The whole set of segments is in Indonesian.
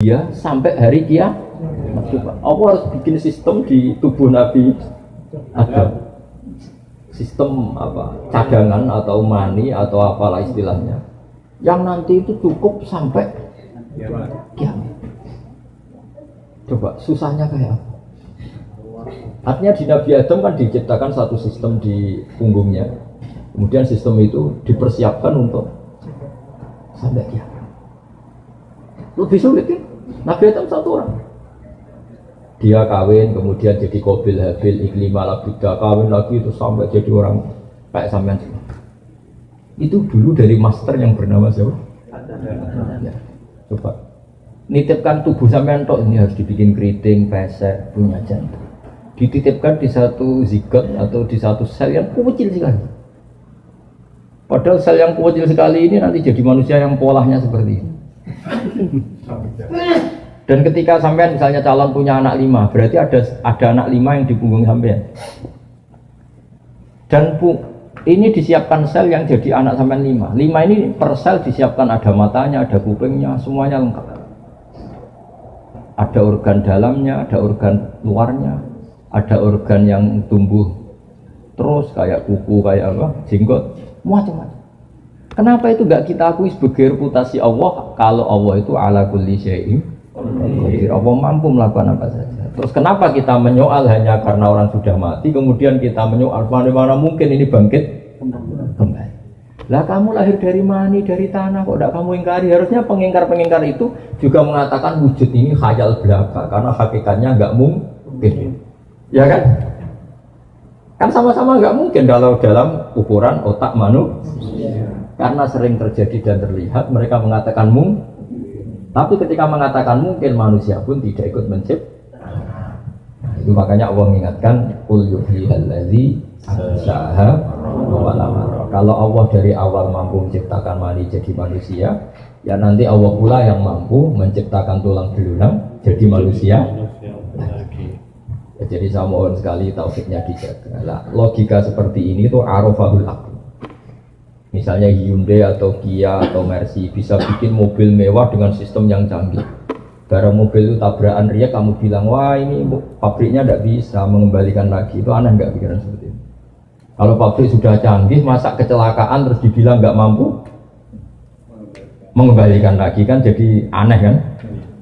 dia sampai hari kiamat. Allah harus bikin sistem di tubuh Nabi Adam, sistem apa cadangan atau mani atau apalah istilahnya, yang nanti itu cukup sampai kiamat. Coba susahnya kayak apa? Artinya di Nabi Adam kan diciptakan satu sistem di punggungnya, kemudian sistem itu dipersiapkan untuk sampai kiamat. Lebih sulit kan? Nabi Adam satu orang, dia kawin kemudian jadi Qabil Habil Iklimah Labida, kawin lagi itu sampai jadi orang kayak sampean. Itu dulu dari master yang bernama siapa? Ya. Coba nitipkan tubuh sampean tok ini harus dibikin keriting, pesek, punya jantung. Dititipkan di satu zigot atau di satu sel yang kecil sekali. Padahal sel yang kecil sekali ini nanti jadi manusia yang polanya seperti ini. Dan ketika sampean misalnya calon punya anak 5, berarti ada anak 5 yang di punggung sampean. Dan ini disiapkan sel yang jadi anak sampean 5. 5 ini per sel disiapkan ada matanya, ada kupingnya, semuanya lengkap. Ada organ dalamnya, ada organ luarnya, ada organ yang tumbuh terus kayak kuku, kayak apa, jenggot, macam-macam. Kenapa itu enggak kita akui sebagai reputasi Allah kalau Allah itu ala kulli syai'in qadir, Allah mampu melakukan apa saja. Terus kenapa kita menyoal hanya karena orang sudah mati, kemudian kita menyoal bagaimana mungkin ini bangkit kembali. Lah kamu lahir dari mani, dari tanah, kok tidak kamu ingkari? Harusnya pengingkar-pengingkar itu juga mengatakan wujud ini khayal belaka karena hakikatnya enggak mungkin. Ya kan? Kan sama-sama enggak mungkin kalau dalam ukuran otak manusia. Karena sering terjadi dan terlihat, mereka mengatakan mungkin. Tapi ketika mengatakan mungkin, manusia pun tidak ikut menciptakan. Nah, itu makanya Allah mengingatkan qul yuhyihallazi anshaha wa lam. Kalau Allah dari awal mampu menciptakan mani jadi manusia, ya nanti Allah pula yang mampu menciptakan tulang belulang jadi manusia. Ya, jadi saya mohon sekali tauhidnya dijaga. Nah, logika seperti ini itu arafahul aql. Misalnya Hyundai atau Kia atau Mercy bisa bikin mobil mewah dengan sistem yang canggih. Barang mobil itu tabrakan riak, kamu bilang, wah ini pabriknya tidak bisa mengembalikan lagi. Itu aneh nggak pikiran seperti itu? Kalau pabrik sudah canggih, masa kecelakaan terus dibilang nggak mampu mengembalikan lagi, kan jadi aneh kan?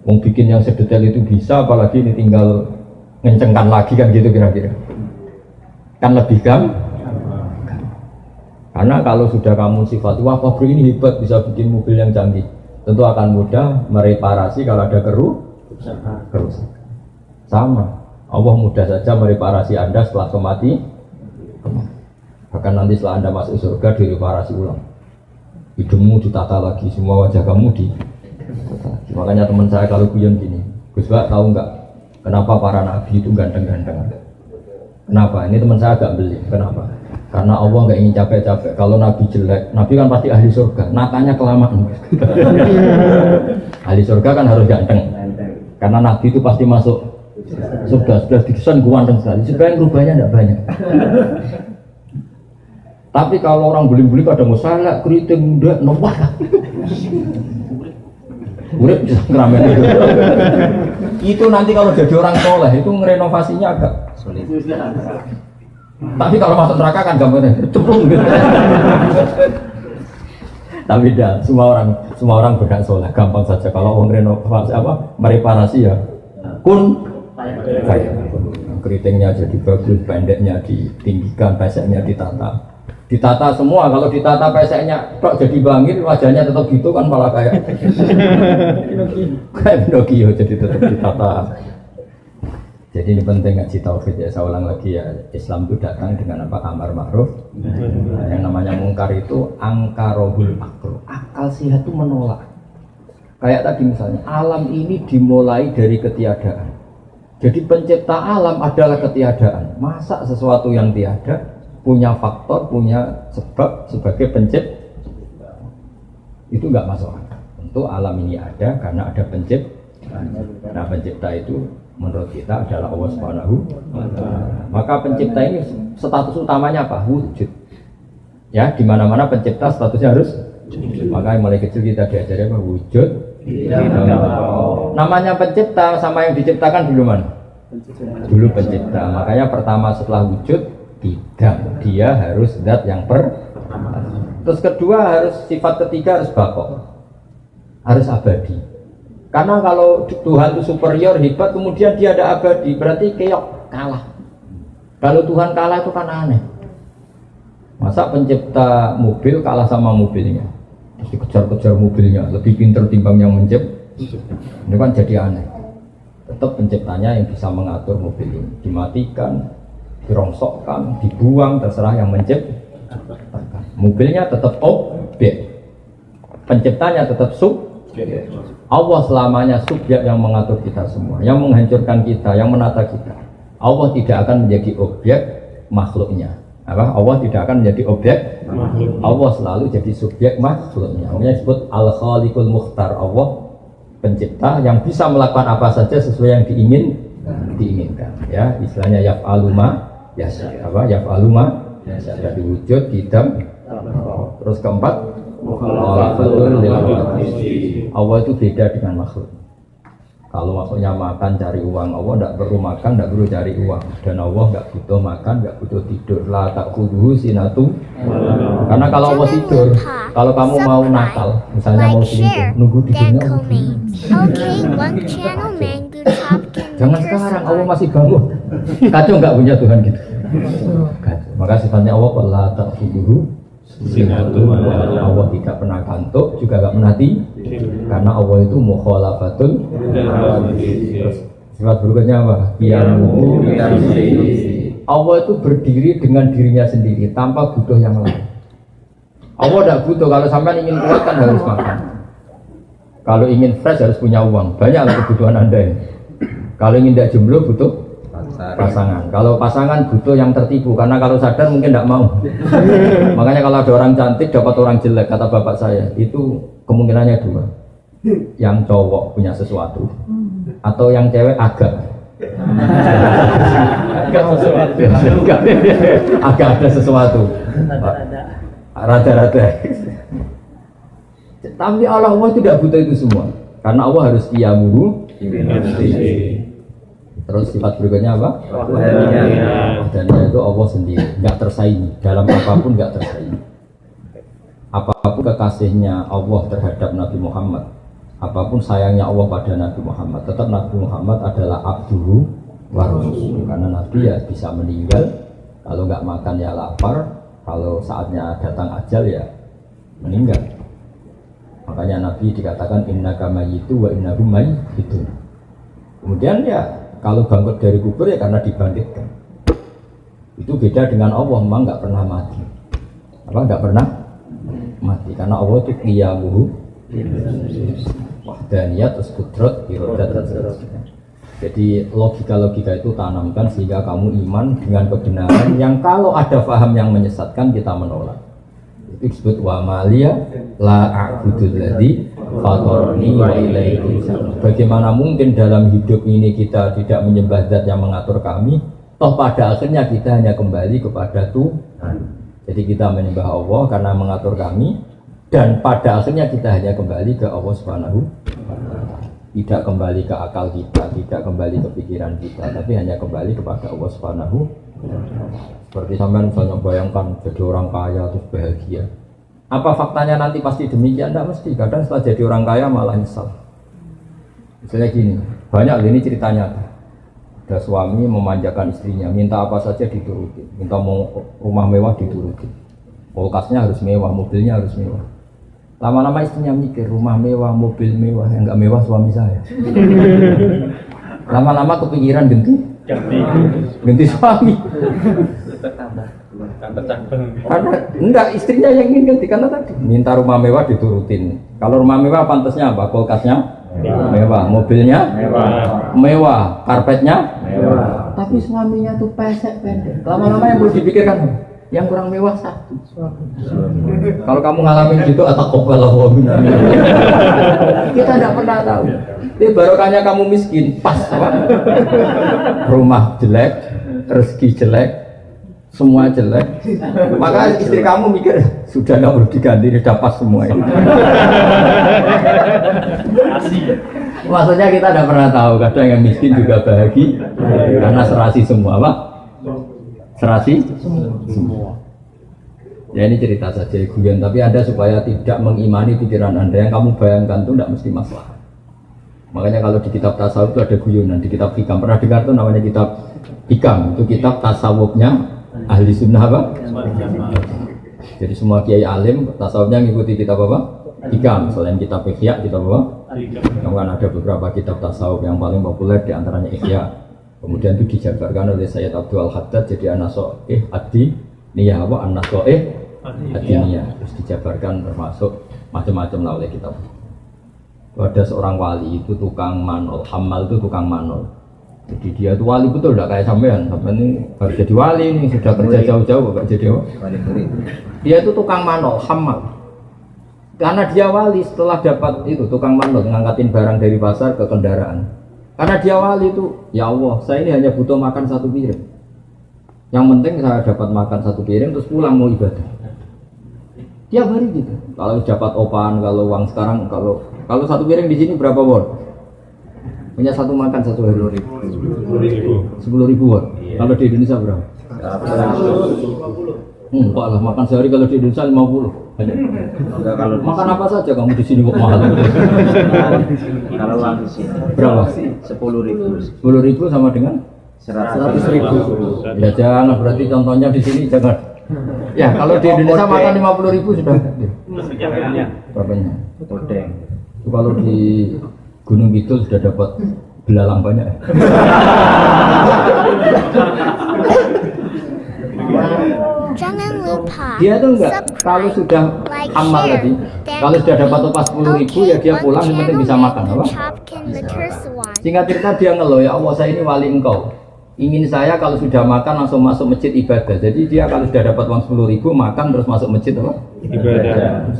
Mau bikin yang sedetail itu bisa, apalagi ini tinggal ngencengkan lagi kan gitu kira-kira. Kan lebih gampang. Karena kalau sudah kamu sifat, wah pabrik ini hebat bisa bikin mobil yang canggih, tentu akan mudah mereparasi kalau ada kerusakan. Sama, Allah mudah saja mereparasi Anda setelah mati. Bahkan nanti setelah Anda masuk surga direparasi ulang. Hidungmu ditata lagi, semua wajah kamu ditata lagi. Makanya teman saya kalau guyon gini, Gus Pak tahu nggak kenapa para nabi itu ganteng-ganteng? Kenapa? Ini teman saya agak beli. Kenapa? Karena Allah nggak ingin capek-capek. Kalau Nabi jelek, Nabi kan pasti ahli surga. Natanya kelamaan. Ahli surga kan harus ganteng. Karena Nabi itu pasti masuk surga. Sudah didesain ganteng sekali. Supaya rubahnya tidak banyak. Tapi kalau orang beli-beli kadang masalah, keriting, udah nomor. Urip bisa ngeramein itu. Itu nanti kalau jadi orang soleh itu ngerenovasinya agak sulit. Tapi kalau masuk neraka kan gampang cemplung gitu. Tapi dah semua orang berhak soleh, gampang saja kalau orang renovasi apa mereparasi ya kun kayak keritingnya jadi bagus, pendeknya ditinggikan, peseknya ditata semua. Kalau ditata peseknya kok jadi bangir, wajahnya tetap gitu kan malah kayak Pinocchio jadi tetap ditata. Jadi ini penting ngaji tauhid ya, saya ulang lagi ya, Islam itu datang dengan apa? Amar ma'ruf. Yang namanya mungkar itu angkarohul akal. Akal sehat itu menolak. Kayak tadi misalnya, alam ini dimulai dari ketiadaan. Jadi pencipta alam adalah ketiadaan. Masa sesuatu yang tiada punya faktor, punya sebab sebagai pencipta? Itu enggak masuk akal. Tentu alam ini ada karena ada pencipta. Nah pencipta itu menurut kita adalah Allah Subhanahu wa Ta'ala. Maka pencipta ini status utamanya apa? Wujud. Ya, di mana-mana pencipta statusnya harus wujud. Maka mulai kecil kita diajari apa? Wujud. namanya pencipta sama yang diciptakan dulu mana? Dulu pencipta. Makanya pertama setelah wujud tidak, dia harus zat yang terus kedua harus sifat ketiga harus baqo, harus abadi. Karena kalau Tuhan itu superior hebat kemudian dia ada abadi berarti keok kalah. Kalau Tuhan kalah itu kan aneh. Masa pencipta mobil kalah sama mobilnya, terus dikejar-kejar mobilnya, lebih pintar timbang yang mencipta, ini kan jadi aneh. Tetap penciptanya yang bisa mengatur mobil ini, dimatikan, dirongsokkan, dibuang, terserah yang mencipta. Mobilnya tetap objek, penciptanya tetap subjek. Allah selamanya subjek yang mengatur kita semua, yang menghancurkan kita, yang menata kita. Allah tidak akan menjadi objek makhluknya. Allah tidak akan menjadi objek makhluk. Allah selalu jadi subjek makhluknya. Makanya disebut Al-Khaliqul Mukhtar. Allah pencipta yang bisa melakukan apa saja sesuai yang diinginkan. Ya, istilahnya yaf'alu ma yasha. Yaf'alu ma yasha. Dari wujud, hidam. Terus keempat, Allah itu beda dengan makhluk. Kalau makhluknya makan cari uang, Allah tidak perlu makan, tidak perlu cari uang. Dan Allah tidak butuh makan, tidak butuh tidur. La ta'khudhuhu sinatu. Karena kalau Allah tidur, kalau kamu mau nakal, misalnya mau selingkuh, nunggu tidurnya. Jangan sekarang, Allah masih bangun. Kacau nggak punya Tuhan gitu. Kacau. Maka sifatnya Allah la ta'khudhuhu sinatu. Allah tidak pernah kantuk, juga nggak pernah tidur. Karena Allah itu mukhalafatul. Terus sifat berikutnya apa? Allah itu berdiri dengan dirinya sendiri tanpa butuh yang lain. Allah tidak butuh. Kalau sampai ingin kuat kan harus makan. Kalau ingin fresh harus punya uang. Banyaklah kebutuhan Anda ini. Kalau ingin tidak jomblo butuh pasangan. Kalau pasangan butuh yang tertipu, karena kalau sadar mungkin tidak mau. Makanya kalau ada orang cantik dapat orang jelek, kata bapak saya, itu kemungkinannya dua. Yang cowok punya sesuatu, atau yang cewek agak ada sesuatu, rada-rada. Tapi Allah tidak butuh itu semua, karena Allah harus qiyamuhu. Terus sifat berikutnya apa? Wahdaniyah itu Allah sendiri, nggak tersaingi dalam apapun, nggak tersaingi. Apapun kekasihnya Allah terhadap Nabi Muhammad, apapun sayangnya Allah pada Nabi Muhammad, tetap Nabi Muhammad adalah abduhu wa rasuluh. Karena Nabi ya bisa meninggal, kalau nggak makan ya lapar, kalau saatnya datang ajal ya meninggal. Makanya Nabi dikatakan innaka mayyitu wa innahum mayyitun. Kemudian ya kalau bangkit dari kubur ya karena dibangkitkan. Itu beda dengan Allah, memang nggak pernah mati. Nggak pernah mati, karena Allah itu qiyamuhu wahdaniyah terus kudrat irodat. Jadi logika-logika itu tanamkan sehingga kamu iman dengan kebenaran yang kalau ada paham yang menyesatkan kita menolak. Itu disebut wa maliya la a'budul ladzi fatarani wa ilaihi turja'un. Bagaimana mungkin dalam hidup ini kita tidak menyembah zat yang mengatur kami, toh pada akhirnya kita hanya kembali kepada Tuhan. Jadi kita menyembah Allah karena mengatur kami, dan pada akhirnya kita hanya kembali ke Allah Subhanahu wa ta'ala. Tidak kembali ke akal kita, tidak kembali ke pikiran kita, tapi hanya kembali kepada Allah Subhanahu wa ta'ala. Seperti sampean misalnya bayangkan jadi orang kaya terus bahagia. Apa faktanya nanti pasti demikian? Tidak mesti. Kadang setelah jadi orang kaya malah nyesal. Misalnya gini, banyak ini ceritanya. Ada suami memanjakan istrinya, minta apa saja dituruti, minta mau rumah mewah dituruti, kulkasnya harus mewah, mobilnya harus mewah. Lama-lama istrinya mikir, rumah mewah, mobil mewah, yang nggak mewah suami saya. Lama-lama kepikiran ganti suami. Karena enggak, istrinya yang ingin ganti, karena tadi minta rumah mewah diturutin. Kalau rumah mewah pantasnya apa? Kulkasnya mewah, mobilnya mewah, karpetnya mewah. Tapi suaminya tuh pesek pendek. Lama-lama yang perlu dipikirkan, yang kurang mewah satu. Kalau kamu ngalamin gitu atau kobalah kita tidak pernah tahu. Ini barokahnya kamu miskin, pas apa? Rumah jelek, rezeki jelek, semua jelek. Maka istri kamu mikir sudah nggak perlu diganti, sudah pas semua ini. Maksudnya kita tidak pernah tahu, kadang yang miskin juga bahagia karena serasi semua, Pak. Serasi semua. Ya ini cerita saja guyon, tapi Anda supaya tidak mengimani pikiran Anda yang kamu bayangkan itu tidak mesti masalah. Makanya kalau di kitab tasawuf itu ada guyonan, di kitab hikam pernah dengar itu namanya kitab hikam, itu kitab tasawufnya ahli sunnah apa? Jadi semua kiai alim tasawufnya ngikuti kitab apa? Hikam. Selain kitab Ihya, kitab apa? Kan ada beberapa kitab tasawuf yang paling populer diantaranya Ihya. Kemudian itu dijabarkan oleh Sayyid Abdul Haddad jadi An-Naso'ih Ad-Diniyah apa? An-Naso'ih Ad-Diniyah. Terus dijabarkan termasuk macam-macam lah oleh kitab. Ada seorang wali itu tukang manol, hamal itu tukang manol. Jadi dia itu wali betul, tidak kayak sampean. Sampean ini harus jadi wali ini sudah kerja jauh-jauh, gak jadi wali. Dia itu tukang manol, hamal. Karena dia wali setelah dapat itu tukang manol ngangkatin barang dari pasar ke kendaraan. Karena dia wali itu, ya Allah, saya ini hanya butuh makan satu piring. Yang penting saya dapat makan satu piring terus pulang mau ibadah. Tiap hari gitu. Kalau dapat opan, kalau uang sekarang, kalau satu piring di sini berapa won? Punya satu makan satu hari 10.000 won. Kalau di Indonesia berapa? 150. Enggak lah, makan sehari kalau di Indonesia 50. Enggak, kalau makan apa saja kamu di sini kok mahal? Kalau uang di sini berapa? 10.000. 10.000 sama dengan 100.000. Ya jangan, berarti contohnya di sini jangan. Ya kalau di Indonesia makan 50.000 sudah. Berapanya? Todeng. Kalau di Gunung Kidul sudah dapat belalang banyak. Jangan lupa. Dia tuh enggak, kalau sudah amal tadi, kalau sudah dapat upah 10.000 ya dia pulang yang penting bisa makan, apa? Singkat cerita dia ngeluh, ya Allah saya ini wali engkau. Ingin saya kalau sudah makan langsung masuk masjid ibadah. Jadi dia kalau sudah dapat uang 10.000 makan terus masuk masjid apa? Ibadah.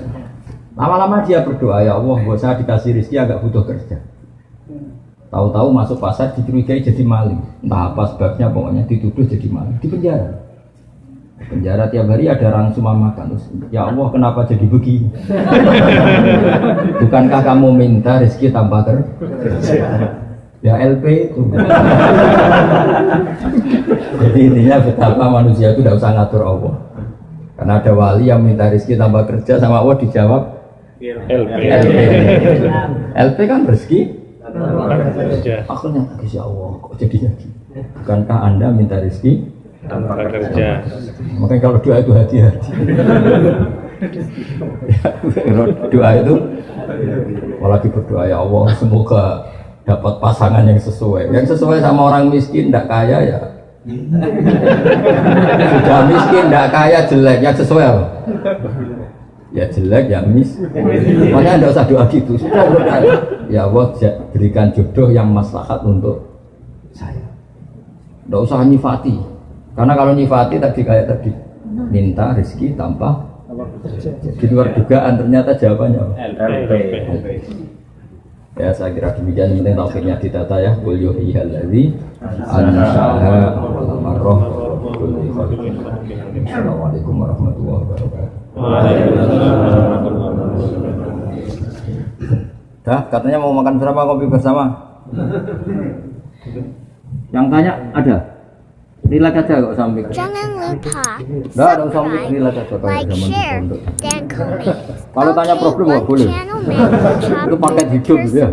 Lama-lama dia berdoa, ya Allah buat saya dikasih rezeki agak butuh kerja. Tahu-tahu masuk pasar dicurigai jadi maling. Entah apa sebabnya pokoknya dituduh jadi maling. Di penjara. Penjara tiap hari ada orang cuma makan. Terus, ya Allah kenapa jadi begini? Bukankah kamu minta rezeki tanpa kerja? Ya LP itu. Jadi intinya betapa manusia itu tidak usah ngatur Allah. Karena ada wali yang minta rezeki tanpa kerja sama Allah dijawab LP kan rezeki. Akhirnya ya Allah kok jadinya gitu. Bukankah Anda minta rezeki tanpa kerja? Makanya kalau doa itu hati-hati. Doa itu apalagi berdoa ya Allah semoga dapat pasangan yang sesuai sama orang miskin tidak kaya ya sudah miskin tidak kaya jelek yang sesuai apa? Ya jelek ya makanya tidak usah doa gitu sudah berdoa ya Allah berikan jodoh yang maslahat untuk saya tidak usah nyifati karena kalau nyifati tadi kayak tadi minta rezeki tanpa di luar dugaan ternyata jawabannya LP. Ya saya kira demikian penting tauhidnya ditata ya qul yuhiyal ladzi anshaha awwal marrah. Assalamualaikum warahmatullahi wabarakatuh. Dah katanya mau makan bersama kopi bersama. Yang tanya ada. Relax aja kok sambil. Jangan lupa subscribe, like, share, dan komen. Kalau tanya problem nggak boleh. Itu paket hidup ya.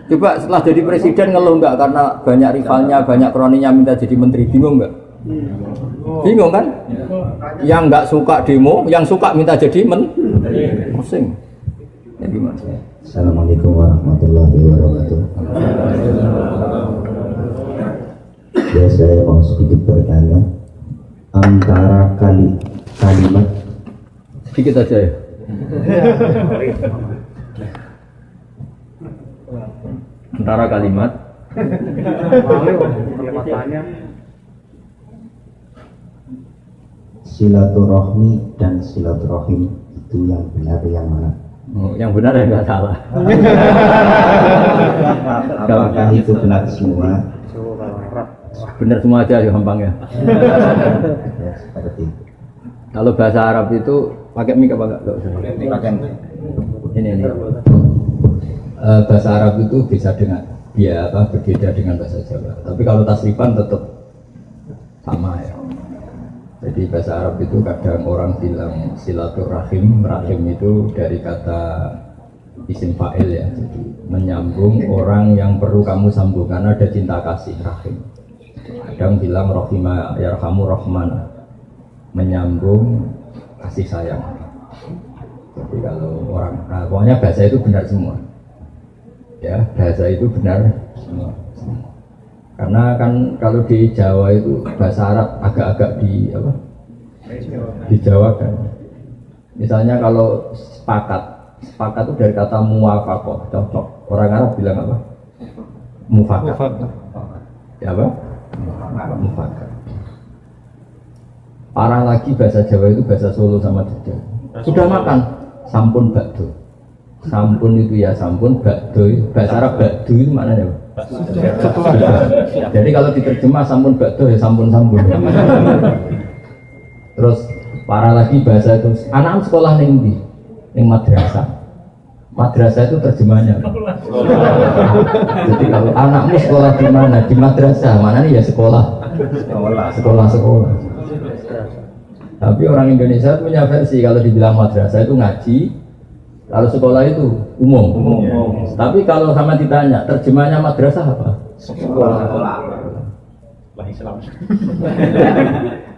Coba setelah jadi presiden ngeluh nggak karena banyak rivalnya, banyak kroninya minta jadi menteri, bingung nggak? Bingung kan? Yang nggak suka demo, yang suka minta jadi menteri, pusing. Ya gimana? Assalamualaikum warahmatullahi wabarakatuh. Ya saya mau sedikit bertanya antara kalimat sedikit aja ya. Antara kalimat silaturahmi dan silaturahim itu yang benar yang mana? Yang benar ya nggak salah. Apakah itu benar semua? Benar semua aja ya gampang ya. Ya seperti itu. Kalau bahasa Arab itu pakai mik apa enggak? Pakai. Ini. Bahasa Arab itu bisa dengan berbeda dengan bahasa Jawa. Tapi kalau tasrifan tetap sama ya. Jadi bahasa Arab itu kadang orang bilang silaturahim, rahim itu dari kata isim fa'il ya. Jadi menyambung orang yang perlu kamu sambung karena ada cinta kasih, rahim. Kadang bilang rohima yarhamu rahman, menyambung kasih sayang. Jadi kalau orang, pokoknya bahasa itu benar semua. Ya, bahasa itu benar semua. Karena kan kalau di Jawa itu bahasa Arab agak-agak dijawakan. Misalnya kalau sepakat itu dari kata muwafaqah, cocok. Orang Arab bilang apa? Mufakat. Ya apa? Mufakat. Parah lagi bahasa Jawa itu bahasa Solo sama Jogja. Sudah makan, sampun bakdo. Sampun itu ya sampun, bakdo bahasa Arab bakdo itu maknanya apa? Jadi kalau diterjemah sampun bakdo ya sampun. Terus parah lagi bahasa itu anak sekolah ning madrasah. Madrasah itu terjemahnya. Jadi kalau anakmu sekolah di mana? Di madrasah. Mana nih ya sekolah. Tapi orang Indonesia punya versi kalau dibilang madrasah itu ngaji. Kalau sekolah itu umum. Tapi kalau sama ditanya, terjemahnya madrasah apa? Sekolah.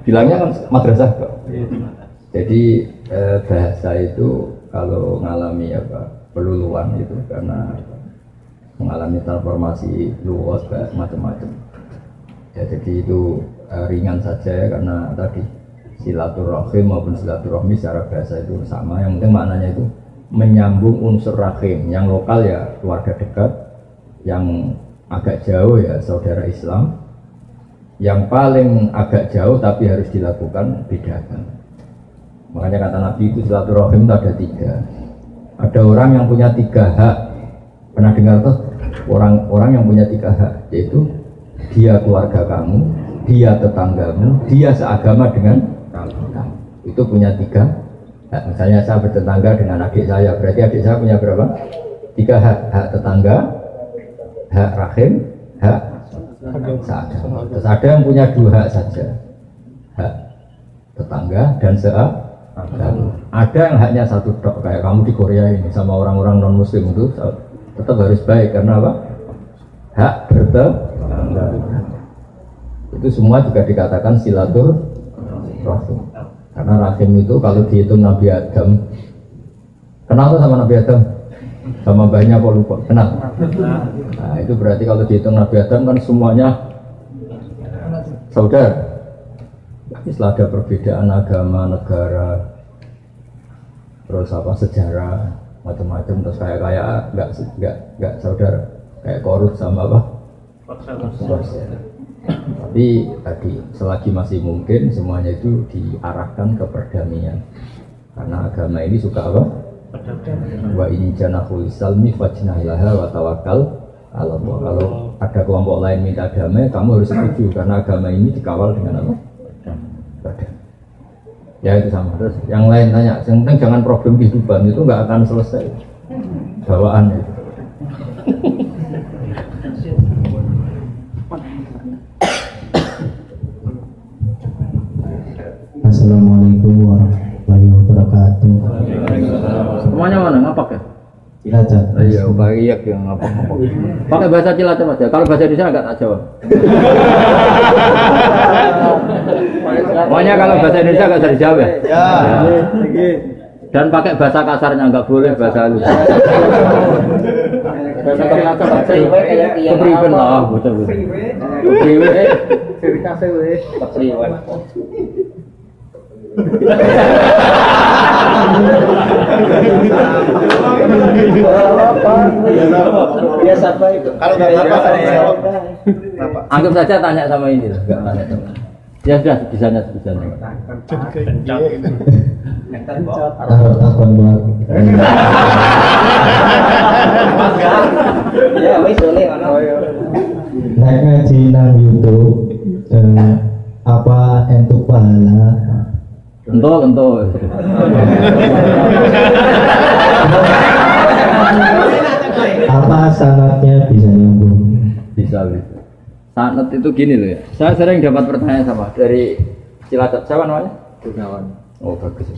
Bilangnya kan madrasah kok. Jadi bahasa itu kalau mengalami peluluan itu karena mengalami transformasi luas macam-macam. Ya, jadi itu ringan saja ya, karena tadi silaturahim maupun silaturahmi secara bahasa itu sama. Yang penting maknanya itu menyambung unsur rahim, yang lokal ya keluarga dekat, yang agak jauh ya saudara Islam, yang paling agak jauh tapi harus dilakukan bedakan. Makanya kata Nabi itu silaturahim itu ada 3. Ada orang yang punya 3 hak. Pernah dengar tuh? Orang yang punya 3 hak, yaitu dia keluarga kamu, dia tetanggamu, dia seagama dengan kamu. Itu punya 3. Nah, misalnya saya bertetangga dengan adik saya, berarti adik saya punya berapa? 3 hak. Hak tetangga, hak rahim, hak seagama. Terus ada yang punya 2 hak saja, hak tetangga dan seagama. Ada yang haknya 1 tok, kayak kamu di Korea ini sama orang-orang non muslim itu tetap harus baik. Karena apa? Hak bertetangga. Itu semua juga dikatakan silaturahim. Karena rahim itu kalau dihitung Nabi Adam, kenal tuh sama Nabi Adam? Sama banyak apa lupa? Kenal? Nah itu berarti kalau dihitung Nabi Adam kan semuanya saudara. Setelah ada perbedaan agama, negara, terus sejarah, macam-macam, terus kayak nggak saudara, kayak korup sama apa? Tapi tadi selagi masih mungkin semuanya itu diarahkan ke perdamaian, karena agama ini suka apa? Wa in janahul salmi fajnahilaha wa tawakkal ala Allah. Kalau ada kelompok lain minta damai, kamu harus setuju karena agama ini dikawal dengan apa? Ya itu sama. Terus yang lain tanya, yang penting jangan problem kehidupan, itu nggak akan selesai bawaan itu. Assalamualaikum warahmatullahi wabarakatuh. Semuanya mana ngapak ya? Cilacap. Iya, baik yang ngapak. Pakai bahasa Cilacap aja. Kalau bahasa Indonesia enggak tak jawab. Pokoknya kalau bahasa Indonesia enggak bisa dijawab ya. Ya. Dan pakai bahasa kasarnya enggak boleh, bahasa halus. Bahasa kasar kepriben lah, betul. Kepriben kafe weh. Kepriben. Biasa apa itu? Kalau nggak apa, anggap saja tanya sama ini lah, nggak tanya sama. Ya sudah, bisanya. Ya, wis boleh ana. Naik ngaji nang YouTube, apa entuk pahala? Entuk. Apa sanatnya bisa nyambung? Bisa. Sanat itu gini loh ya. Saya sering dapat pertanyaan sama dari Cilacap. Siapa namanya? Gunawan. Oh bagus.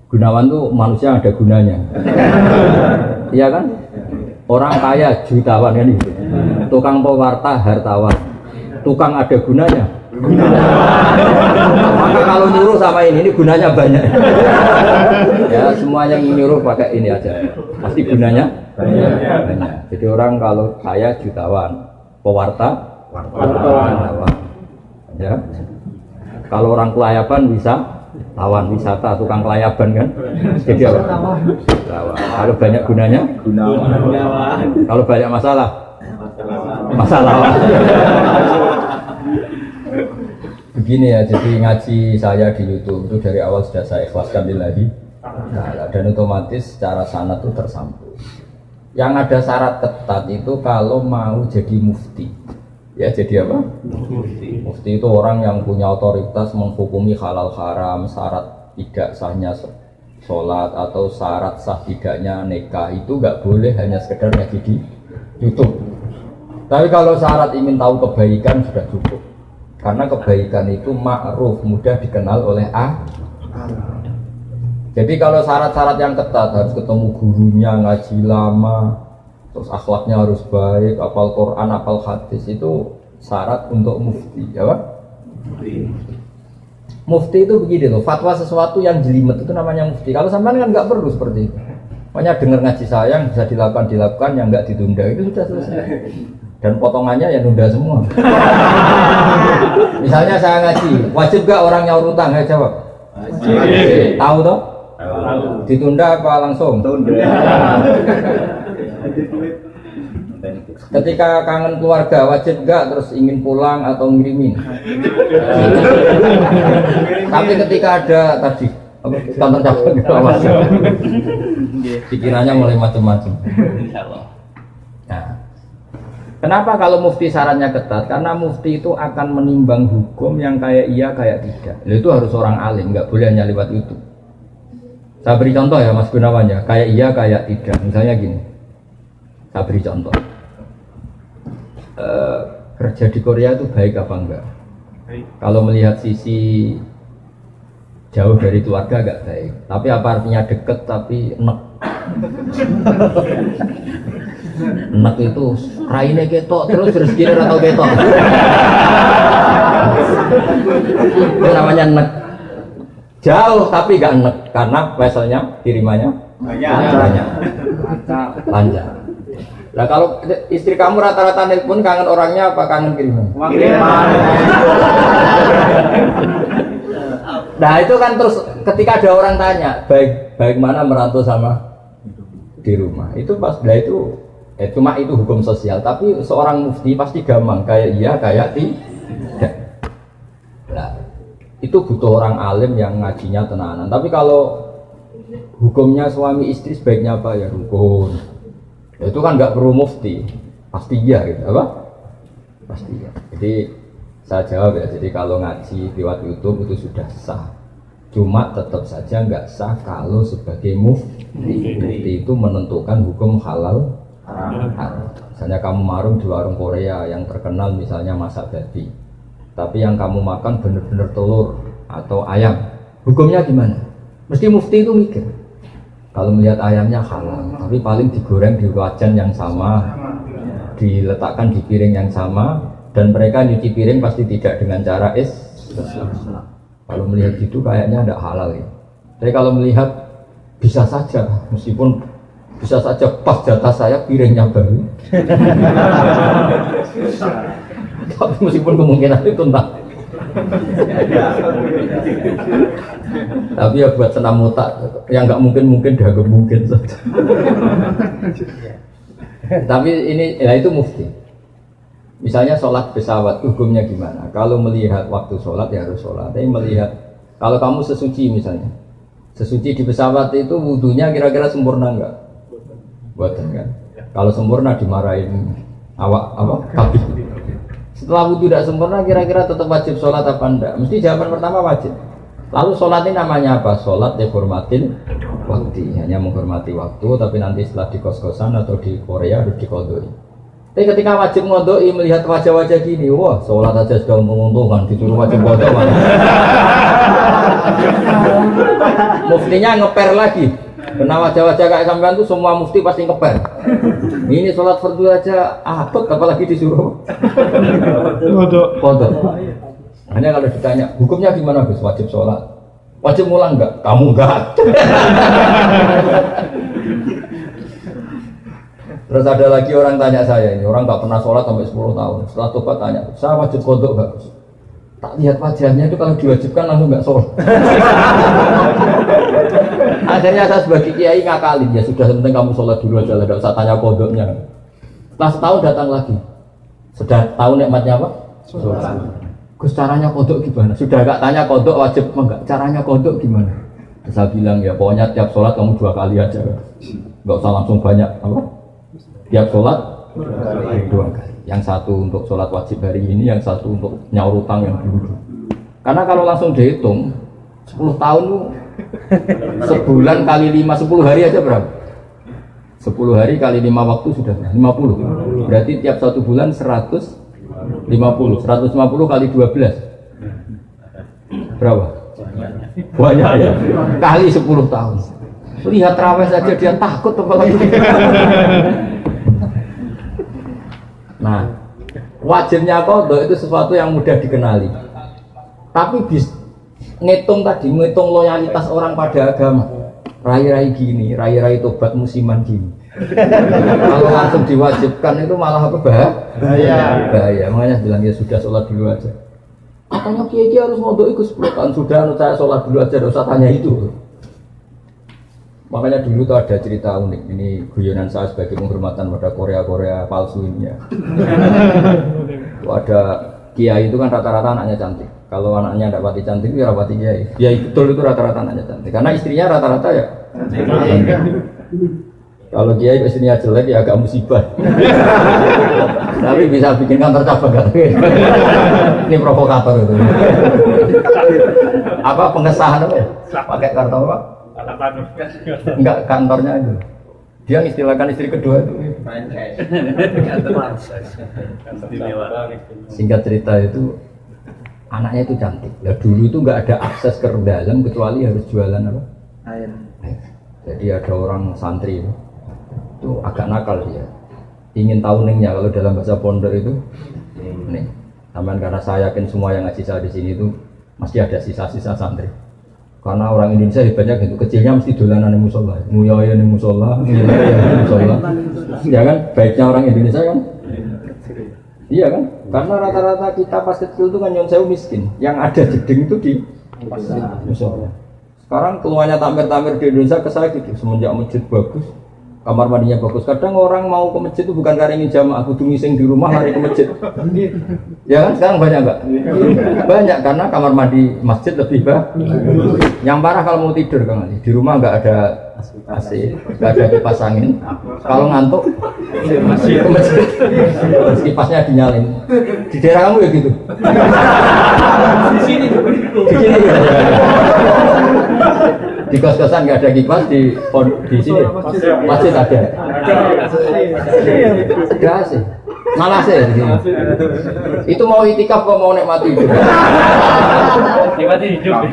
Gunawan tuh manusia ada gunanya. Iya kan? Orang kaya jutawan kan itu. Tukang pewarta hartawan. Tukang ada gunanya. Maka kalau nyuruh sama ini gunanya banyak. Ya semuanya nyuruh pakai ini aja. Pasti gunanya banyak. Jadi orang kalau kaya jutawan, pewarta wartawan. Ya. Kalau orang kelayaban bisa lawan wisata, tukang kelayaban kan. Jadi apa? Lawan. Kalau banyak gunanya, gunawan. Kalau banyak masalah, masalah. Begini ya, jadi ngaji saya di YouTube itu dari awal sudah saya ikhlaskan lillahi ta'ala, dan otomatis secara sanad itu tersambung. Yang ada syarat ketat itu kalau mau jadi mufti. Ya jadi apa? Mufti itu orang yang punya otoritas menghukumi halal haram, syarat tidak sahnya sholat atau syarat sah tidaknya nikah itu nggak boleh hanya sekedar ngaji di YouTube. Tapi kalau syarat ingin tahu kebaikan sudah cukup. Karena kebaikan itu ma'ruf, mudah dikenal oleh Jadi kalau syarat-syarat yang ketat harus ketemu gurunya, ngaji lama, terus akhlaknya harus baik, hafal Quran, hafal hadis, itu syarat untuk mufti, ya Pak? Mufti itu begini loh, fatwa sesuatu yang jelimet itu namanya mufti. Kalau sampean kan nggak perlu seperti itu. Makanya dengar ngaji saya yang bisa dilakukan, yang nggak ditunda itu sudah selesai. Dan potongannya ya nunda semua. Misalnya saya ngaji, wajib gak orang nyaur utang? Ayo jawab. Wajib. Tahu toh? Tahu. Ditunda apa langsung? Tunda. Ketika kangen keluarga wajib gak terus ingin pulang atau ngirimin? Tapi ketika ada tadi kantor cabang gitu, pikirannya mulai macam-macam. Nah, kenapa kalau mufti syaratnya ketat? Karena mufti itu akan menimbang hukum yang kayak iya kayak tidak. Itu harus orang alim, nggak boleh hanya lewat YouTube. Saya beri contoh ya Mas Gunawan ya, kayak iya kayak tidak. Misalnya gini, saya beri contoh. Kerja di Korea itu baik apa enggak? Baik. Kalau melihat sisi jauh dari keluarga agak baik. Tapi apa artinya deket tapi enek? Enek itu raine ketok terus rezekine ora tau ketok. Itu namanya enek. Jauh tapi gak enek karena weselnya kirimannya banyak. Lancar. Nah kalau istri kamu rata-rata nelpon kangen orangnya apa kangen kiriman? Nah itu kan terus ketika ada orang tanya baik mana merantau sama di rumah itu pas itu cuma itu hukum sosial, tapi seorang mufti pasti gampang kayak iya kayak tidak. Nah itu butuh orang alim yang ngajinya tenanan. Tapi kalau hukumnya suami istri sebaiknya apa ya rukun. Itu kan nggak perlu mufti, pasti iya gitu, apa? Pasti iya. Jadi saya jawab ya, jadi kalau ngaji lewat YouTube itu sudah sah. Cuma tetap saja nggak sah kalau sebagai mufti. Mufti itu menentukan hukum halal haram. Misalnya kamu marung di warung Korea yang terkenal misalnya masak babi, tapi yang kamu makan bener-bener telur atau ayam, hukumnya gimana? Mesti mufti itu mikir. Kalau melihat ayamnya halal, tapi paling digoreng di wajan yang sama, diletakkan di piring yang sama, dan mereka nyuci piring pasti tidak dengan cara Kalau melihat gitu kayaknya tidak halal ya. Tapi kalau melihat bisa saja, meskipun bisa saja pas jatah saya piringnya baru. Tapi meskipun kemungkinan itu entah. Tapi ya buat senam otak yang nggak mungkin dah mungkin saja. Tapi ini ya itu mufti. Misalnya sholat pesawat hukumnya gimana? Kalau melihat waktu sholat ya harus sholat. Tapi melihat kalau kamu sesuci misalnya, sesuci di pesawat itu wudunya kira-kira sempurna nggak? Buatan kan? Kalau sempurna dimarahin awak kabin. Setelah wudu tidak sempurna kira-kira tetap wajib sholat apa enggak? Mesti jawaban pertama wajib. Lalu sholat ini namanya apa? Sholat dihormatin waktu, hanya menghormati waktu, tapi nanti setelah di kos-kosan atau di Korea harus dikodoi. Tapi ketika wajib ngodoi melihat wajah-wajah gini, wah sholat aja sudah menguntungkan, disuruh wajib kodok malah. Muftinya ngeper lagi, karena wajah-wajah kayak sampean tuh semua mufti pasti ngeper. Ini sholat fardu aja abot, apalagi disuruh kodok. Hanya kalau ditanya, hukumnya gimana Gus? Wajib sholat, wajib ngulang enggak? Kamu enggak. Terus ada lagi orang tanya saya, ini orang nggak pernah sholat sampai 10 tahun. Setelah tobat tanya, saya wajib kodok nggak? Tak lihat wajahnya itu kalau diwajibkan langsung nggak sholat. Akhirnya saya sebagai kiai ngakalin, ya sudah penting kamu sholat dulu aja, nggak usah tanya kodoknya. Setelah setahun datang lagi, sudah tahu nikmatnya apa? Sholat. Gus caranya kodok gimana? Sudah nggak tanya kodok wajib enggak? Caranya kodok gimana? Saya bilang ya pokoknya tiap sholat kamu 2 kali aja, nggak usah langsung banyak apa? Tiap sholat 2 kali. Yang satu untuk sholat wajib hari ini, yang satu untuk nyaur utang yang dulu. Karena kalau langsung dihitung 10 tahun tuh sebulan kali 5, 10 hari aja berapa? 10 hari kali 5 waktu sudah 50. Berarti tiap 1 bulan 150. 150 kali 12 berapa? Banyak ya. Kali 10 tahun. Lihat terawih saja dia takut apalagi. Nah, wajibnya kodok itu sesuatu yang mudah dikenali. Tapi ngitung loyalitas orang pada agama. Rai-rai gini, rai-rai tobat musiman gini. Kalau langsung diwajibkan itu malah apa bahaya. Makanya bilang ya sudah sholat dulu aja. Katanya kiai harus kodok ikut 10 tahun sudah, saya sholat dulu aja, tidak usah tanya itu. Makanya dulu tuh ada cerita unik, ini guyonan saya sebagai penghormatan pada Korea palsu ini ya. Ada kiai itu kan rata-rata anaknya cantik. Kalau anaknya tidak pati cantik, ya rapati kiai. Kiai betul itu rata-rata anaknya cantik. Karena istrinya rata-rata ya cantik. Kalau kiai istrinya jelek ya agak musibah. Tapi bisa bikin kantor cabang kan? Ini provokator itu. Apa pengesahan apa? Pakai kartu apa? Enggak, kantornya itu. Dia istilahkan istri kedua itu. Singkat cerita itu anaknya itu cantik. Ya dulu itu enggak ada akses ke dalam kecuali harus jualan apa? Air. Jadi ada orang santri itu agak nakal dia. Ingin tahu ningnya kalau dalam bahasa pondok itu nih. Taman karena saya yakin semua yang ngaji saya di sini itu masih ada sisa-sisa santri. Karena orang Indonesia hebatnya gitu, kecilnya mesti dolanan di musola, nguyaya di musola, ya kan? Baiknya orang Indonesia kan? Iya kan? Karena rata-rata kita pas kecil itu kan nyon sewu miskin, yang ada jeding itu di musola. Sekarang keluarnya tampir-tampir di Indonesia ke saya gitu, semenjak masjid bagus, kamar mandinya bagus. Kadang orang mau ke masjid itu bukan karena ingin jamaah, kudu ngising di rumah lari ke masjid. Ya kan sekarang banyak enggak? Banyak karena kamar mandi masjid lebih bagus. Yang parah kalau mau tidur kan di rumah enggak ada AC, enggak ada kipas angin. Kalau ngantuk ke masjid, kipasnya dinyalin. Di daerah kamu ya gitu? Di sini. Di kos-kosan nggak ada kipas, di sini masjid ada. Ada sih, malah sih di sini. Itu mau itikaf kok mau nikmati hidup. Nikmati hidup.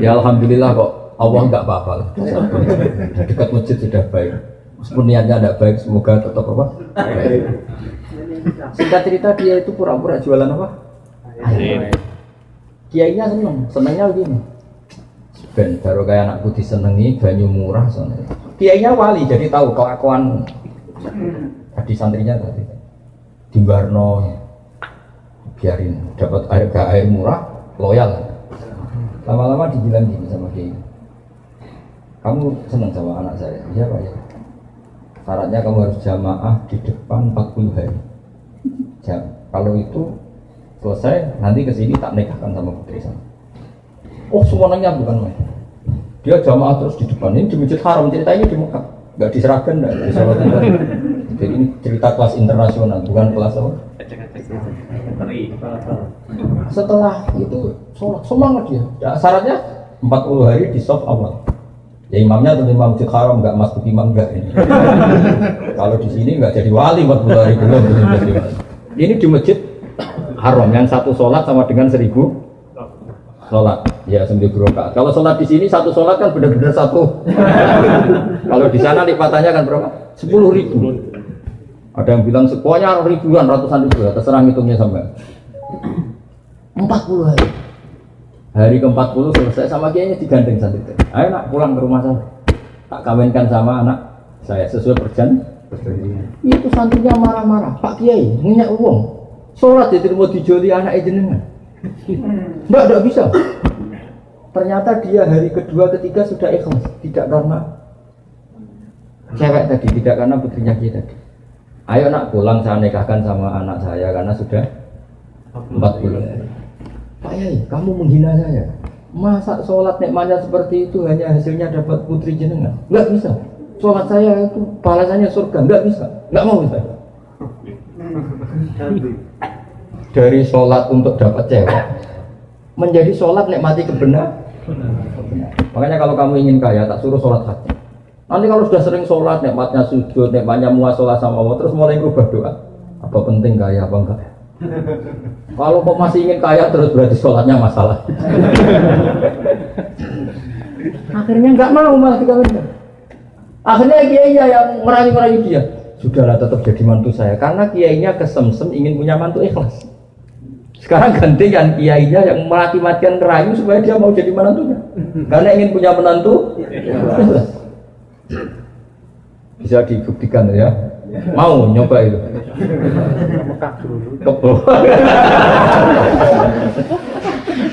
Ya alhamdulillah kok Allah nggak apa-apa. Dekat masjid sudah baik. Meskipun niatnya tidak baik, semoga tetap apa? Baik. Singkat cerita dia itu pura-pura jualan apa? Air. Kiainya senengnya begini. Ben baru kayak anakku disenengi banyu murah soalnya. Kiainya wali jadi tahu kelakuan tadi santrinya tadi. Di Barno biarin dapat air murah loyal. Lama-lama dibilang gini sama kiai. Kamu senang sama anak saya? Iya Pak ya. Syaratnya kamu harus jamaah di depan 40 hari. Kalau itu selesai nanti kesini tak nikahkan sama putri saya. Oh semuanya bukan main. Dia jamaah terus di depan ini di Masjid Haram, ceritanya di Mekah, nggak diserahkan, nggak di Solotan. Jadi ini cerita kelas internasional, bukan kelas apa? Setelah itu sholat semangat dia. Ya, syaratnya 40 hari di soft awal. Ya imamnya tentu imam Masjid Haram, enggak masuk imam enggak ini. Kalau di sini enggak jadi wali 40 hari belum jadi wali. Ini di Masjid Haram yang satu sholat sama dengan 1000 sholat. Ya 1000 rakaat. Kalau sholat di sini satu sholat kan benar-benar satu. Kalau di sana lipatannya kan berapa? 10.000. Ada yang bilang pokoknya ribuan, ratusan ribu, ya, terserah ngitungnya sampai 40 hari. Hari ke-40 selesai sama kiainya digandeng santri. Ayo nak pulang ke rumah saya. Tak kawinkan sama anak saya sesuai perjanjian. Itu santrinya marah-marah. Pak Kiai, minyak uang. Sholat jadi mau dijoli anak jenengan. Enggak bisa. Ternyata dia hari kedua ketiga sudah ikhlas, tidak karena cewek tadi, tidak karena putrinya kita tadi. Ayo nak pulang saya nikahkan sama anak saya karena sudah 40. Pak Yai, kamu menghina saya. Masa sholat nikmatnya seperti itu hanya hasilnya dapat putri jenengan? Enggak bisa. Sholat saya itu balasannya surga, enggak bisa. Enggak mau saya. Dari sholat untuk dapat cewek menjadi sholat nikmati kebenaran. Makanya kalau kamu ingin kaya, tak suruh sholat hati. Nanti kalau sudah sering sholat, nikmatnya sujud, nikmatnya muasalah sama Allah, terus mulai berubah doa. Apa penting kaya apa enggak? Kalau kok masih ingin kaya terus berarti sholatnya masalah. Akhirnya nggak mau malah dikawinkan. Akhirnya kiainya yang merayu-merayu dia. Sudahlah tetap jadi mantu saya karena kiainya kesemsem ingin punya mantu ikhlas. Sekarang gantian kiainya yang mati-matian ngerayu supaya dia mau jadi menantunya. Karena ingin punya menantu ikhlas. Bisa dibuktikan ya. Mau nyoba itu.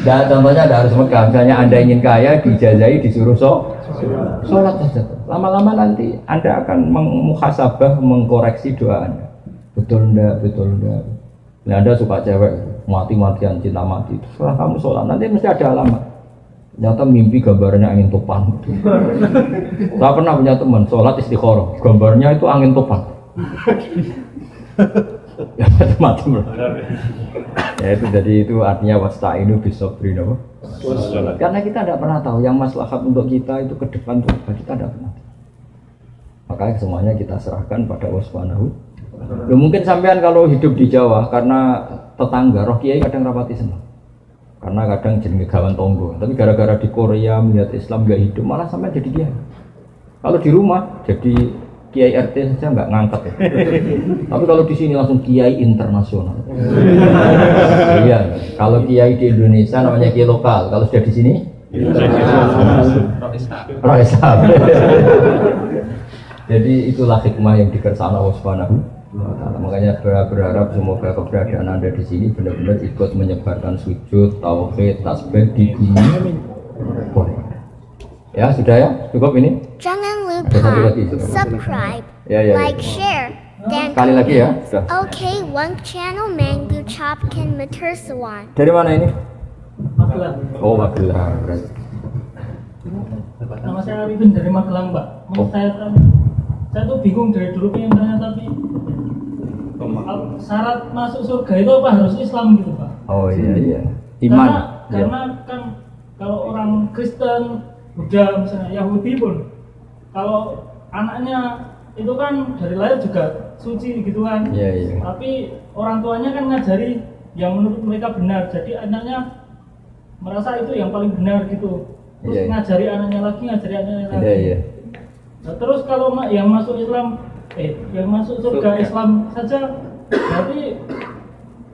Nah, contohnya ada harus Mekah. Misalnya Anda ingin kaya, dijazahi, disuruh sholat saja. Lama-lama nanti Anda akan muhasabah, mengkoreksi doa Anda. Betul enggak, betul enggak. Nah, Anda suka cewek, mati-matian cinta mati. Setelah kamu sholat, nanti mesti ada alamat. Ternyata mimpi gambarnya angin topan. Saya pernah punya teman sholat istikharah, gambarnya itu angin topan. Ya macam-macam lah. Ya itu jadi itu artinya wasta'inu bisabri apa? Karena kita tidak pernah tahu yang maslahat untuk kita itu ke depan tuh apa, kita tidak pernah tahu. Makanya semuanya kita serahkan pada Allah Subhanahu. Mungkin sampean kalau hidup di Jawa karena tetangga roh kiai kadang rapati senang. Karena kadang jenenge gawan tonggo. Tapi gara-gara di Korea melihat Islam gak hidup malah sampai jadi kiai. Kalau di rumah jadi kiai RT saja nggak ngangkat ya. Tapi kalau di sini langsung kiai internasional. Iya. Kalau kiai di Indonesia namanya kiai lokal. Kalau sudah di sini Roisa. Jadi itulah hikmah yang dikersana Allah Subhanahu wa Ta'ala. Makanya berharap semoga keberadaan Anda di sini benar-benar ikut menyebarkan sujud, tauhid, tasbih di dunia. Ya sudah ya, cukup ini. Jangan lupa subscribe, like, share, dan Kali lagi ya, sudah. Oke, One Channel Manggu Chopkin Matursawan. Dari mana ini? Magelang. Oh Magelang. Berarti. Nama saya Arifin dari Magelang, Pak. Saya tuh bingung dari dulu pengen tanya tapi syarat masuk surga itu apa harus Islam gitu, Pak? Oh iya. Iman. Karena kan kalau orang Kristen, Buddha, misalnya Yahudi pun, kalau anaknya itu kan dari lahir juga suci gitu kan. Iya. Tapi orang tuanya kan ngajari yang menurut mereka benar. Jadi anaknya merasa itu yang paling benar gitu. Terus ngajari anaknya lagi. Iya. Nah, terus kalau yang masuk Islam, yang masuk surga Islam saja, berarti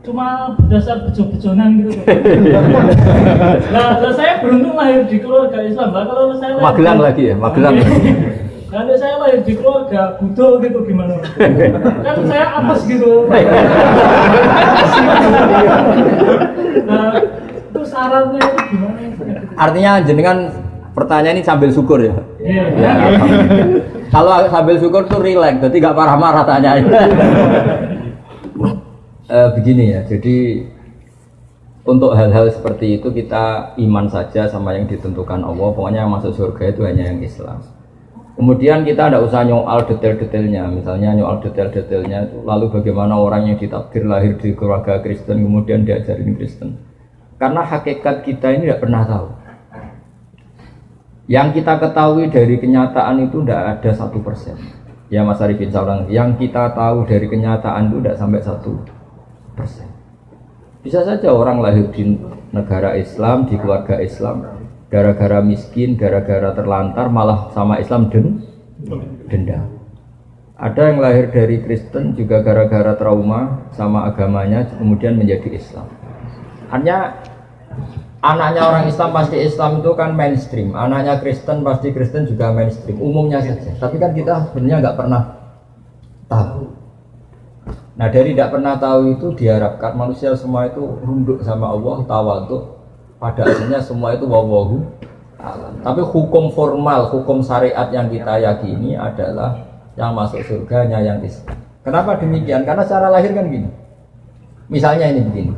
cuma berdasar bejo-bejonan gitu. Nah, saya beruntung lahir di keluarga Islam. Lah kalau saya Magelang lagi ya, Magelang. Kalau saya lahir di keluarga Buddha gitu gimana? Kan saya apes gitu. Nah, itu syaratnya itu gimana? Artinya jenengan pertanyaan ini sambil syukur ya. Iya. Ya, kalau sambil syukur tuh rileks, jadi nggak marah-marah tanyanya. Begini ya, jadi untuk hal-hal seperti itu kita iman saja sama yang ditentukan Allah. Pokoknya yang masuk surga itu hanya yang Islam. Kemudian kita tidak usah nyoal detail-detailnya. Misalnya nyoal detail-detailnya itu lalu bagaimana orang yang ditakdir lahir di keluarga Kristen kemudian diajarin Kristen. Karena hakikat kita ini tidak pernah tahu. Yang kita ketahui dari kenyataan itu tidak ada 1%. Ya Mas Arifin seorang, yang kita tahu dari kenyataan itu tidak sampai 1%. Bisa saja orang lahir di negara Islam, di keluarga Islam, gara-gara miskin, gara-gara terlantar, malah sama Islam dendam. Ada yang lahir dari Kristen juga gara-gara trauma sama agamanya, kemudian menjadi Islam. Hanya anaknya orang Islam pasti Islam itu kan mainstream, anaknya Kristen pasti Kristen juga mainstream, umumnya saja. Tapi kan kita sebenarnya nggak pernah tahu. Nah dari tidak pernah tahu itu diharapkan manusia semua itu runduk sama Allah, tawadhu. Pada akhirnya semua itu wallahu a'lam. Tapi hukum formal, hukum syariat yang kita yakini adalah yang masuk surganya yang Islam. Kenapa demikian? Karena secara lahir kan gini. Misalnya ini begini.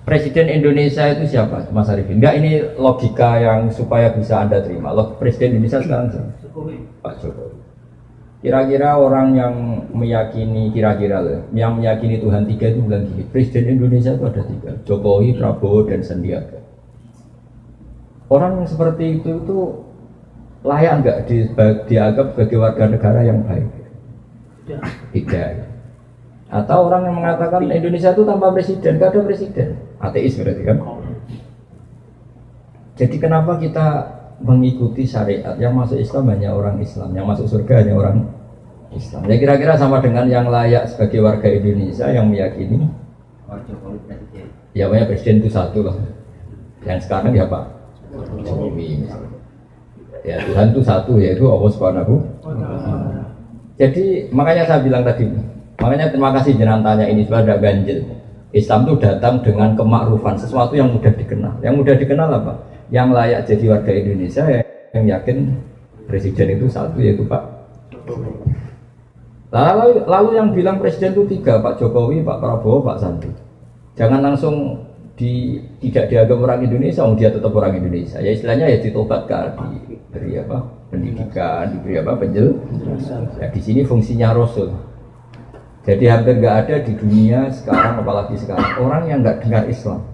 Presiden Indonesia itu siapa? Mas Arifin. Enggak, ini logika yang supaya bisa Anda terima. Presiden Indonesia sekarang siapa? Pak Jokowi. Kira-kira orang yang meyakini, yang meyakini Tuhan 3 itu bilang gini, Presiden Indonesia itu ada 3, Jokowi, Prabowo, dan Sandiaga. Orang yang seperti itu layak enggak dianggap sebagai warga negara yang baik? Tidak. Atau orang yang mengatakan Indonesia itu tanpa presiden, enggak ada presiden, ateis berarti kan? Jadi kenapa kita mengikuti syariat yang masuk Islam hanya orang Islam, yang masuk surga hanya orang Islam? Ya kira-kira sama dengan yang layak sebagai warga Indonesia yang meyakini ya banyak presiden itu satu lah. Yang sekarang ya Pak Jokowi. Ya Tuhan itu satu, yaitu Allah Subhanahu. Jadi makanya saya bilang tadi, makanya terima kasih jenengan tanya ini supaya ada ganjil. Islam itu datang dengan kemakrufan, sesuatu yang mudah dikenal. Yang mudah dikenal apa? Yang layak jadi warga Indonesia yang yakin presiden itu satu, yaitu Pak Jokowi. Lalu yang bilang presiden itu 3, Pak Jokowi, Pak Prabowo, Pak Sandi. Jangan langsung tidak dianggap orang Indonesia, dia tetap orang Indonesia. Ya istilahnya ya ditobatkan, diberi apa? Pendidikan, diberi apa? Penjelasan. Ya di sini fungsinya Rasul. Jadi hampir nggak ada di dunia sekarang, apalagi sekarang, orang yang nggak dengar Islam.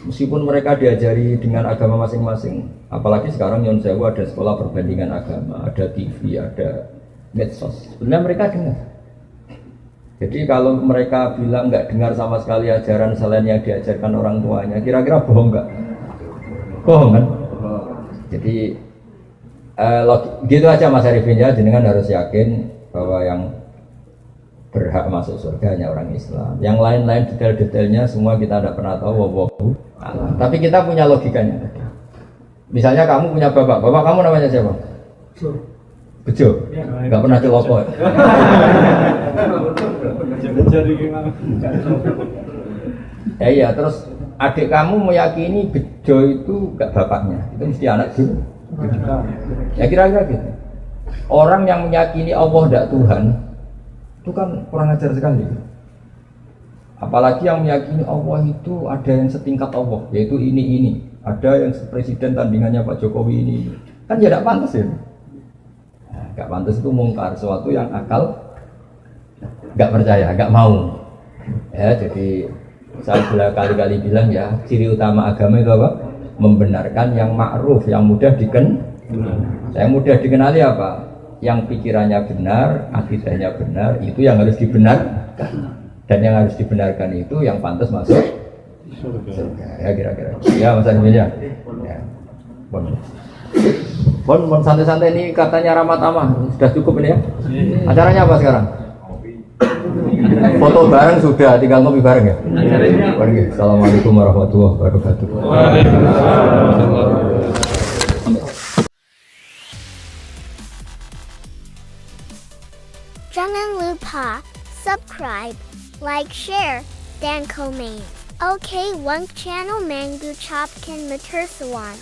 Meskipun mereka diajari dengan agama masing-masing, apalagi sekarang Nyon Sewu ada sekolah perbandingan agama, ada TV, ada medsos. Sebenarnya mereka dengar. Jadi kalau mereka bilang nggak dengar sama sekali ajaran selain yang diajarkan orang tuanya, kira-kira bohong nggak? Bohong kan? Jadi gitu aja Mas Arifin ya, jenengan harus yakin bahwa yang berhak masuk surga hanya orang Islam. Yang lain-lain detail-detailnya semua kita tidak pernah tahu. Tapi kita punya logikanya. Misalnya kamu punya bapak kamu namanya siapa? Bejo, nggak pernah celoko. Ya iya, terus adik kamu meyakini Bejo itu nggak bapaknya, itu mesti anak dulu. Ya kira-kira gitu. Orang yang meyakini Allah tidak Tuhan, itu kan kurang ajar sekali. Apalagi yang meyakini Allah itu ada yang setingkat Allah, yaitu ini. Ada yang presiden tandingannya Pak Jokowi ini. Kan ya tidak pantas ya. Gak pantas itu mungkar, sesuatu yang akal gak percaya, gak mau. Ya, jadi saya sudah kali-kali bilang ya, ciri utama agama itu apa? Membenarkan yang ma'ruf, yang mudah Yang mudah dikenali apa? Yang pikirannya benar, akidahnya benar, itu yang harus dibenarkan. Dan yang harus dibenarkan itu yang pantas masuk surga. Ya kira-kira. Ya Mas Arifin ya. Bon santai-santai ini katanya Rahmat Amah sudah cukup ini ya. Acaranya apa sekarang? Foto bareng sudah, tinggal ngopi bareng ya. Oke, assalamualaikum warahmatullahi wabarakatuh. Jangan lupa subscribe, like, share, dan komen. Okay, Wunk Channel Mangu Chopkin Matursawan.